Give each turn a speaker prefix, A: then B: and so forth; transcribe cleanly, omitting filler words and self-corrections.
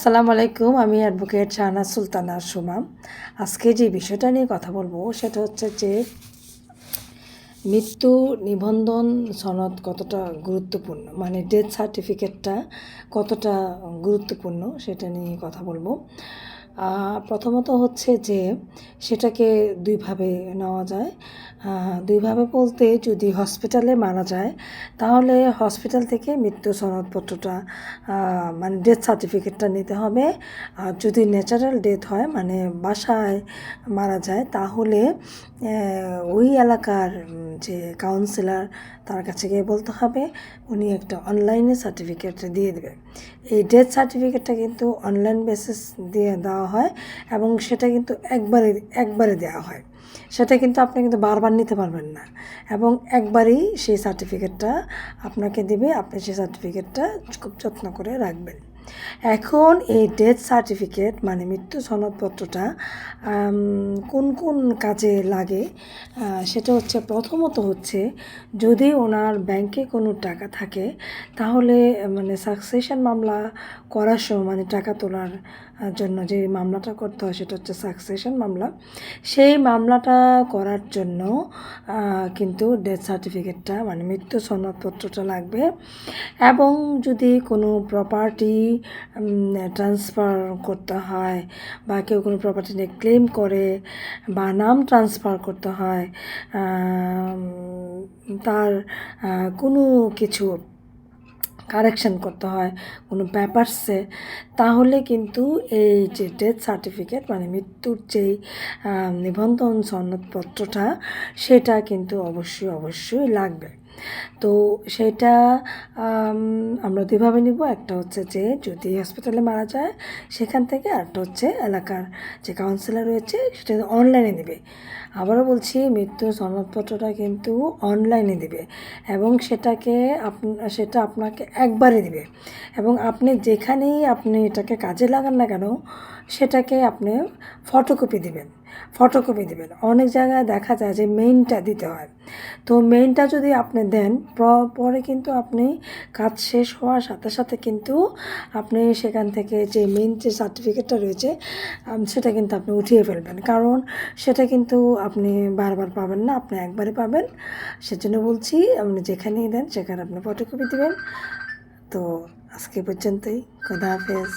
A: আসসালামু আলাইকুম। আমি অ্যাডভোকেট শাহনাজ সুলতানা সুমা। আজকে যে বিষয়টা নিয়ে কথা বলবো সেটা হচ্ছে যে মৃত্যু নিবন্ধন সনদ কতটা গুরুত্বপূর্ণ, মানে ডেথ সার্টিফিকেটটা কতটা গুরুত্বপূর্ণ সেটা নিয়ে কথা বলবো। প্রথমত হচ্ছে যে সেটাকে দুইভাবে নেওয়া যায়। দুইভাবে বলতে, যদি হসপিটালে মারা যায় তাহলে হসপিটাল থেকে মৃত্যু সনদপত্রটা মানে ডেথ সার্টিফিকেটটা নিতে হবে। আর যদি ন্যাচারাল ডেথ হয়, মানে বাসায় মারা যায়, তাহলে ওই এলাকার যে কাউন্সিলর তার কাছে গিয়ে বলতে হবে, উনি একটা অনলাইনে সার্টিফিকেট দিয়ে দেবে। এই ডেথ সার্টিফিকেটটা কিন্তু অনলাইন বেসিস দিয়ে দেওয়া হয় এবং সেটা কিন্তু একবারে দেওয়া হয়। সেটা কিন্তু আপনি কিন্তু বারবার নিতে পারবেন না, এবং একবারেই সেই সার্টিফিকেটটা আপনাকে দিবে। আপনি সেই সার্টিফিকেটটা খুব যত্ন করে রাখবেন। এখন এই ডেথ সার্টিফিকেট মানে মৃত্যু সনদপত্রটা কোন কোন কাজে লাগে সেটা হচ্ছে, প্রথমত হচ্ছে যদি ওনার ব্যাংকে কোনো টাকা থাকে তাহলে মানে সাকসেশন মামলা করার সময়, মানে টাকা তোলার জন্য যে মামলাটা করতে হয় সেটা হচ্ছে সাকসেশন মামলা। সেই মামলাটা করার জন্য কিন্তু ডেথ সার্টিফিকেটটা মানে মৃত্যু সনদপত্রটা লাগবে। এবং যদি কোনো প্রপার্টি ট্রান্সফার করতে হয় বা কেউ কোনো প্রপার্টি নিয়ে ক্লেম করে বা নাম ট্রান্সফার করতে হয়, তার কোনো কিছু কারেকশন করতে হয় কোনো পেপারসে, তাহলে কিন্তু এই যে ডেথ সার্টিফিকেট মানে মৃত্যুর যেই নিবন্ধন সনদপত্রটা সেটা কিন্তু অবশ্যই লাগবে। তো সেটা আমরা দুইভাবে নিব। একটা হচ্ছে যে যদি হসপিটালে মারা যায় সেখান থেকে, আরেকটা হচ্ছে এলাকার যে কাউন্সিলর রয়েছে সেটা অনলাইনে দেবে। আবারও বলছি, মৃত্যু সনদপত্রটা কিন্তু অনলাইনে দিবে এবং সেটা আপনাকে একবারে দিবে। এবং আপনি যেখানেই আপনি এটাকে কাজে লাগান না কেন, সেটাকে আপনি ফটোকপি দিবেন। অনেক জায়গায় দেখা যায় যে মেইনটা দিতে হয়। তো মেইনটা যদি আপনি দেন, পরে কিন্তু আপনি কাজ শেষ হওয়ার সাথে সাথে কিন্তু আপনি সেখান থেকে যে মেইন যে সার্টিফিকেটটা রয়েছে সেটা কিন্তু আপনি উঠিয়ে ফেলবেন, কারণ সেটা কিন্তু আপনি বারবার পাবেন না, আপনি একবারে পাবেন। সেজন্য বলছি, আপনি যেখানেই দেন সেখানে আপনি ফটোকপি দেবেন। তো আজকে পর্যন্তই। খোদা হাফেজ।